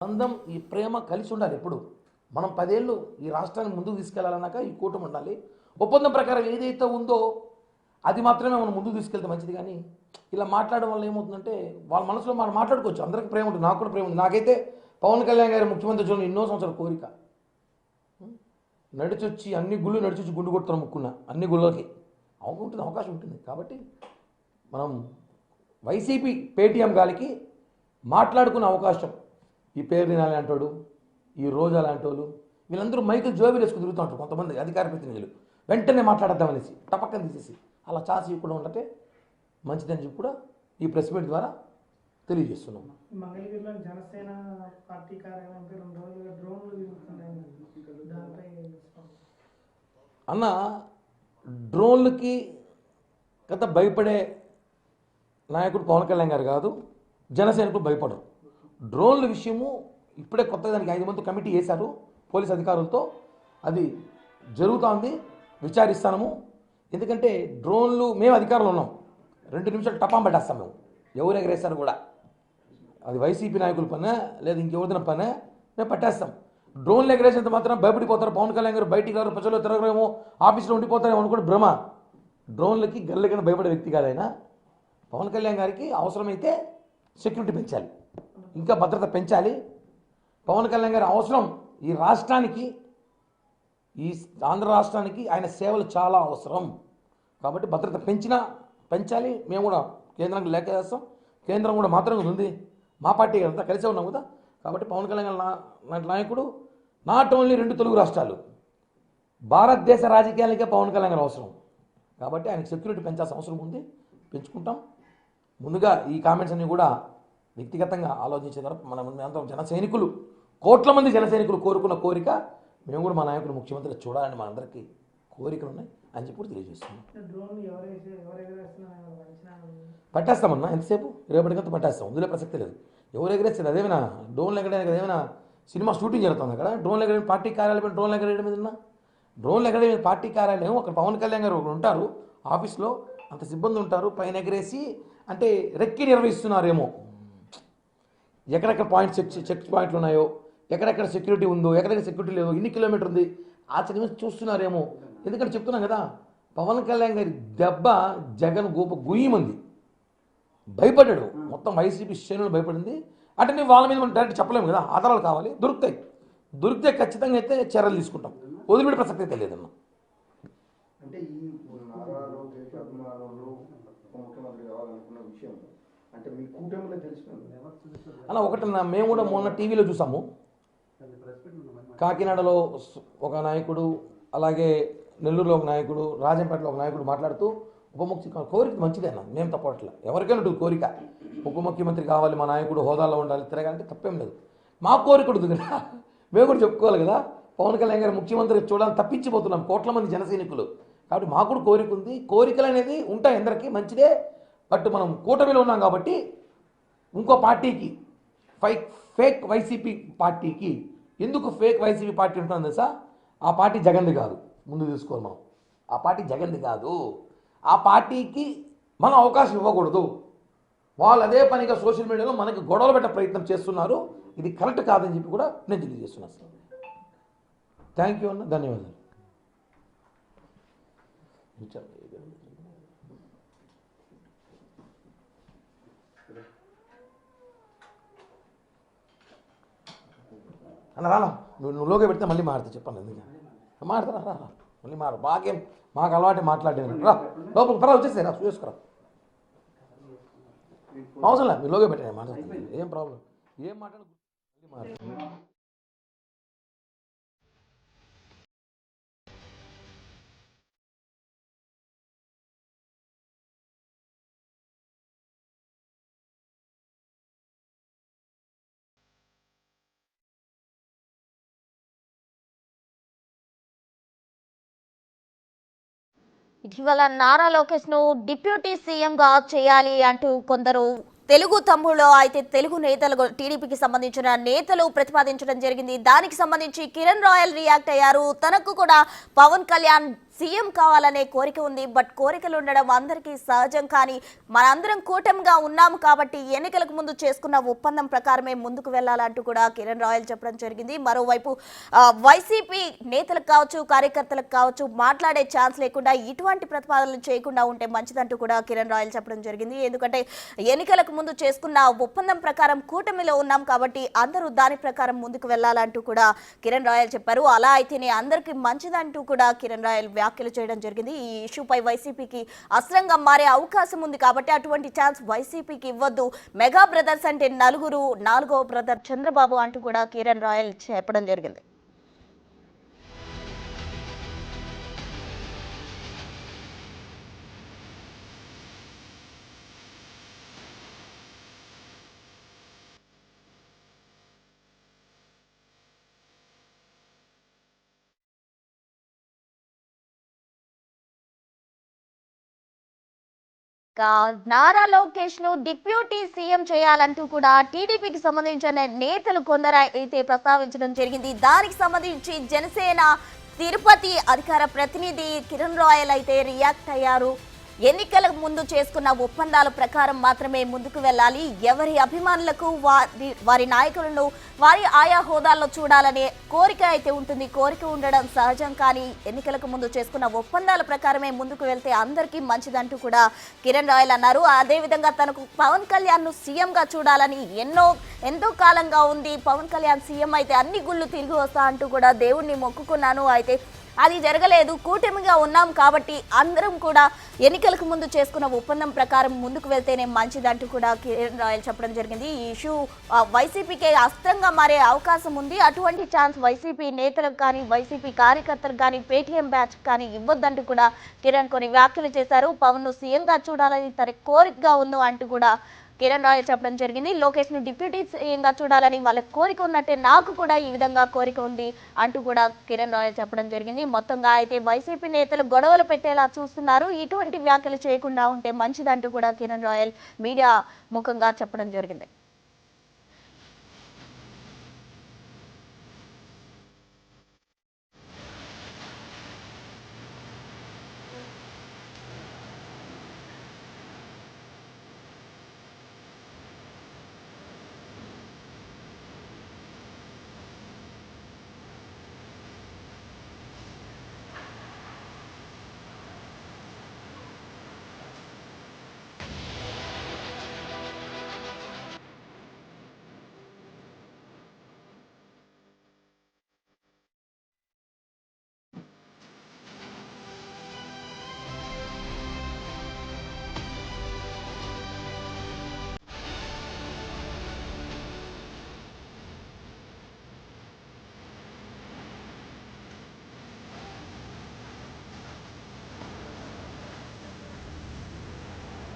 బంధం ఈ ప్రేమ కలిసి ఉండాలి. ఎప్పుడు మనం 10 ఏళ్ళు ఈ రాష్ట్రాన్ని ముందుకు తీసుకెళ్లాలన్నాక ఈ కూటమి ఉండాలి. ఒప్పందం ప్రకారం ఏదైతే ఉందో అది మాత్రమే మనం ముందుకు తీసుకెళ్తే మంచిది. కానీ ఇలా మాట్లాడడం వల్ల ఏమవుతుందంటే వాళ్ళ మనసులో మనం మాట్లాడుకోవచ్చు. అందరికీ ప్రేమ ఉంటుంది, నాకు కూడా ప్రేమ ఉంది. నాకైతే పవన్ కళ్యాణ్ గారి ముఖ్యమంత్రి చూడండి ఎన్నో సంవత్సరాల కోరిక. నడిచొచ్చి అన్ని గుళ్ళు నడిచొచ్చి గుండు కొడుతున్న ముక్కున్న అన్ని గుళ్ళకి ఉంటుంది, అవకాశం ఉంటుంది. కాబట్టి మనం వైసీపీ పేటీఎం గాలికి మాట్లాడుకునే అవకాశం ఈ పేరుని అలాంటి వాడు, ఈ రోజు అలాంటి వాళ్ళు వీళ్ళందరూ మైకులు జోబీలు వేసుకుని తిరుగుతూ ఉంటారు. కొంతమంది అధికార ప్రతినిధులు వెంటనే మాట్లాడద్దామనేసి టపక్కన తీసేసి అలా ఛాన్స్ ఇవ్వకుండా ఉండటే మంచిదని చెప్పి కూడా ఈ ప్రెస్ మీట్ ద్వారా తెలియజేస్తున్నాం. మంగళగిరిలో జనసేన పార్టీ కార్యాలయంపై 2 రోజులుగా డ్రోన్లు తిరుగుతున్నాయి. దానిపై అన్న డ్రోన్లకి గత భయపడే నాయకుడు పవన్ కళ్యాణ్ గారు కాదు, జనసేనకు భయపడరు. డ్రోన్ల విషయము ఇప్పుడే కొత్తగా దానికి 5 మంది కమిటీ వేశారు పోలీస్ అధికారులతో. అది జరుగుతోంది, విచారిస్తాము. ఎందుకంటే డ్రోన్లు మేము అధికారంలో ఉన్నాం, 2 నిమిషాలు టపాం పట్టేస్తాం మేము. ఎవరు ఎగరేస్తారు కూడా అది వైసీపీ నాయకుల పనే లేదా ఇంకెవరిదిన పనే మేము పట్టేస్తాం. డ్రోన్లు ఎగరేసేంత మాత్రం భయపడిపోతారు. పవన్ కళ్యాణ్ గారు బయటికి రారు, ప్రజల్లో తిరగరేమో, ఆఫీస్లో ఉండిపోతారేమో అనుకోండి భ్రమ. డ్రోన్లకి గల్ల కింద భయపడే వ్యక్తి కాదైనా. పవన్ కళ్యాణ్ గారికి అవసరమైతే సెక్యూరిటీ పెంచాలి, ఇంకా భద్రత పెంచాలి. పవన్ కళ్యాణ్ గారి అవసరం ఈ రాష్ట్రానికి, ఈ ఆంధ్ర రాష్ట్రానికి ఆయన సేవలు చాలా అవసరం. కాబట్టి భద్రత పెంచాలి. మేము కూడా కేంద్రానికి లేఖ చేస్తాం. కేంద్రం కూడా మాత్రం ఉంది, మా పార్టీ అంతా కలిసే ఉన్నాం కదా. కాబట్టి పవన్ కళ్యాణ్ లాంటి నాయకుడు నాట్ ఓన్లీ 2 తెలుగు రాష్ట్రాలు, భారతదేశ రాజకీయాలకే పవన్ కళ్యాణ్ గారు అవసరం. కాబట్టి ఆయనకు సెక్యూరిటీ పెంచాల్సిన అవసరం ఉంది, పెంచుకుంటాం. ముందుగా ఈ కామెంట్స్ అన్నీ కూడా వ్యక్తిగతంగా ఆలోచించిన తర్వాత మనం జన సైనికులు, కోట్ల మంది జన సైనికులు కోరుకున్న కోరిక మేము కూడా మా నాయకుడు ముఖ్యమంత్రి చూడాలని మనందరికీ కోరికలు ఉన్నాయి అని చెప్పి కూడా తెలియజేస్తున్నాం. పట్టేస్తామన్నా ఎంతసేపు, రేపటికంతా పట్టేస్తాం, అందులో ప్రసక్తి లేదు. ఎవరు ఎగరేస్తారు అదేమైనా డ్రోన్లు ఎగరేయడానికి అదేమైనా సినిమా షూటింగ్ జరుగుతుంది అక్కడ. డ్రోన్లు ఎగరేయడం పార్టీ కార్యాలయం, డ్రోన్లు ఎగరేయడం మీద డ్రోన్లు ఎగరేయడం పార్టీ కార్యాలయం. అక్కడ పవన్ కళ్యాణ్ గారు ఉంటారు ఆఫీస్లో, అంత సిబ్బంది ఉంటారు. పైన ఎగరేసి అంటే రెక్కి నిర్వహిస్తున్నారేమో, ఎక్కడెక్కడ చెక్ పాయింట్లు ఉన్నాయో, ఎక్కడెక్కడ సెక్యూరిటీ ఉందో, ఎక్కడెక్కడ సెక్యూరిటీ లేదో, ఎన్ని కిలోమీటర్ ఉంది ఆచరణ చూస్తున్నారేమో. ఎందుకంటే చెప్తున్నాం కదా, పవన్ కళ్యాణ్ గారి దెబ్బ జగన్ గుయ్యమంది, భయపడ్డాడు. మొత్తం వైసీపీ శ్రేణులు భయపడింది. అంటే నేను వాళ్ళ మీద మనం డైరెక్ట్ చెప్పలేము కదా, ఆధారాలు కావాలి. దొరికితే ఖచ్చితంగా అయితే చర్యలు తీసుకుంటాం, వదిలిపెట్టే ప్రసక్తి అయితే లేదన్నా. అంటే ఈ నారా లోకేష్ అభిమానులు ముఖ్యమంత్రి కావాలనుకున్న విషయం అంటే మీ కూటమిలో తెలుసుకున్నాను అలా ఒకటన్నా. మేము కూడా మొన్న టీవీలో చూసాము, కాకినాడలో ఒక నాయకుడు, అలాగే నెల్లూరులో ఒక నాయకుడు, రాజంపేటలో ఒక నాయకుడు మాట్లాడుతూ ఉప ముఖ్యమంత్రి కోరిక మంచిదే అన్న, మేము తప్పట్లా. ఎవరికైనా ఉంటుంది కోరిక, ఉప ముఖ్యమంత్రి కావాలి, మా నాయకుడు హోదాలో ఉండాలి, తిరగాలంటే తప్పేం లేదు. మా కోరిక ఉంటుంది కదా, మేము కూడా చెప్పుకోవాలి కదా. పవన్ కళ్యాణ్ గారు ముఖ్యమంత్రి చూడాలని తప్పించిపోతున్నాం కోట్ల మంది జన సైనికులు. కాబట్టి మాకు కూడా కోరిక ఉంది. కోరికలు అనేది ఉంటాయి అందరికీ, మంచిదే. బట్ మనం కూటమిలో ఉన్నాం కాబట్టి ఇంకో పార్టీకి, ఫేక్ వైసీపీ పార్టీకి, ఎందుకు ఫేక్ వైసీపీ పార్టీ ఉంటుందో తెలుసా? ఆ పార్టీ జగన్ది కాదు, ముందు తీసుకోవాలి మనం. ఆ పార్టీ జగన్ది కాదు. ఆ పార్టీకి మనం అవకాశం ఇవ్వకూడదు. వాళ్ళు అదే పనిగా సోషల్ మీడియాలో మనకి గొడవలు పెట్టే ప్రయత్నం చేస్తున్నారు. ఇది కరెక్ట్ కాదని చెప్పి కూడా నేను తెలియజేస్తున్నాను సార్. థ్యాంక్ యూ అన్న, ధన్యవాదాలు. అన్న రాలా, నువ్వు లోగా పెడితే మళ్ళీ మారుతా, చెప్పాను ఎందుకు మారుతారా? రా మళ్ళీ మాకు అలవాటే మాట్లాడేది. రా లోపలికి పరా, వచ్చేసి రా, చూసుకురా. అవసరం లేదు, మీరు లోగా పెట్టండి, మాట్లాడుతుంది, ఏం ప్రాబ్లం, ఏం మాట్లాడు మళ్ళీ మాట్లాడు. ఇటీవల నారా లోకేష్ ను డిప్యూటీ సీఎం గా చేయాలి అంటూ కొందరు తెలుగు తమ్ముళ్ళు అయితే తెలుగు నేతలు, టీడీపీకి సంబంధించిన నేతలు ప్రతిపాదించడం జరిగింది. దానికి సంబంధించి కిరణ్ రాయల్ రియాక్ట్ అయ్యారు. తనకు కూడా పవన్ కళ్యాణ్ సీఎం కావాలనే కోరిక ఉంది. బట్ కోరికలు ఉండడం అందరికీ సహజం. కానీ మనందరం కూటమిగా ఉన్నాము కాబట్టి ఎన్నికలకు ముందు చేసుకున్న ఒప్పందం ప్రకారమే ముందుకు వెళ్లాలంటూ కూడా కిరణ్ రాయల్ చెప్పడం జరిగింది. మరోవైపు వైసీపీ నేతలకు కావచ్చు, కార్యకర్తలకు కావచ్చు మాట్లాడే ఛాన్స్ లేకుండా ఇటువంటి ప్రతిపాదనలు చేయకుండా ఉంటే మంచిదంటూ కూడా కిరణ్ రాయల్ చెప్పడం జరిగింది. ఎందుకంటే ఎన్నికలకు ముందు చేసుకున్న ఒప్పందం ప్రకారం కూటమిలో ఉన్నాం కాబట్టి అందరూ దాని ప్రకారం ముందుకు వెళ్లాలంటూ కూడా కిరణ్ రాయల్ చెప్పారు. అలా అయితేనే అందరికీ మంచిదంటూ కూడా కిరణ్ రాయల్ వ్యాఖ్యలు చేయడం జరిగింది. ఈ ఇష్యూపై వైసీపీకి అస్త్రంగా మారే అవకాశం ఉంది కాబట్టి అటువంటి ఛాన్స్ వైసీపీకి ఇవ్వద్దు. మెగా బ్రదర్స్ అంటే నలుగురు, నాలుగో బ్రదర్ చంద్రబాబు అంటూ కూడా కిరణ్ రాయల్ చెప్పడం జరిగింది. నారా లోకేష్ ను డిప్యూటీ సీఎం చేయాలంటూ కూడా టీడీపీకి సంబంధించిన నేతలు కొందరు అయితే ప్రస్తావించడం జరిగింది. దానికి సంబంధించి జనసేన తిరుపతి అధికార ప్రతినిధి కిరణ్ రాయల్ అయితే రియాక్ట్ అయ్యారు. ఎన్నికలకు ముందు చేసుకున్న ఒప్పందాల ప్రకారం మాత్రమే ముందుకు వెళ్ళాలి. ఎవరి అభిమానులకు వారి నాయకులను వారి ఆయా హోదాల్లో చూడాలనే కోరిక అయితే ఉంటుంది. కోరిక ఉండడం సహజం. కానీ ఎన్నికలకు ముందు చేసుకున్న ఒప్పందాల ప్రకారమే ముందుకు వెళ్తే అందరికీ మంచిదంటూ కూడా కిరణ్ రాయల్ అన్నారు. అదేవిధంగా తనకు పవన్ కళ్యాణ్ ను సీఎంగా చూడాలని ఎంతో కాలంగా ఉంది. పవన్ కళ్యాణ్ సీఎం అయితే అన్ని గుళ్ళు తిరిగి వస్తా అంటూ కూడా దేవుణ్ణి మొక్కుకున్నాను. అయితే అది జరగలేదు. కూటమిగా ఉన్నాం కాబట్టి అందరం కూడా ఎన్నికలకు ముందు చేసుకున్న ఒప్పందం ప్రకారం ముందుకు వెళ్తేనే మంచిదంటూ కూడా కిరణ్ రాయల్ చెప్పడం జరిగింది. ఈ ఇష్యూ వైసీపీకే అస్త్రంగా మారే అవకాశం ఉంది. అటువంటి ఛాన్స్ వైసీపీ నేతలకు కానీ, వైసీపీ కార్యకర్తలకు కానీ, పేటీఎం బ్యాచ్ కానీ ఇవ్వద్దంటూ కూడా కిరణ్ కొన్ని వ్యాఖ్యలు చేశారు. పవన్ ను సీఎంగా చూడాలని తన కోరికగా ఉందో అంటూ కూడా కిరణ్ రాయల్ చెప్పడం జరిగింది. లోకేష్ ను డిప్యూటీ సీఎంగా చూడాలని వాళ్ళ కోరిక ఉన్నట్టే నాకు కూడా ఈ విధంగా కోరిక ఉంది అంటూ కూడా కిరణ్ రాయల్ చెప్పడం జరిగింది. మొత్తంగా అయితే వైసీపీ నేతలు గొడవలు పెట్టేలా చూస్తున్నారు. ఇటువంటి వ్యాఖ్యలు చేయకుండా ఉంటే మంచిదంటూ కూడా కిరణ్ రాయల్ మీడియా ముఖంగా చెప్పడం జరిగింది.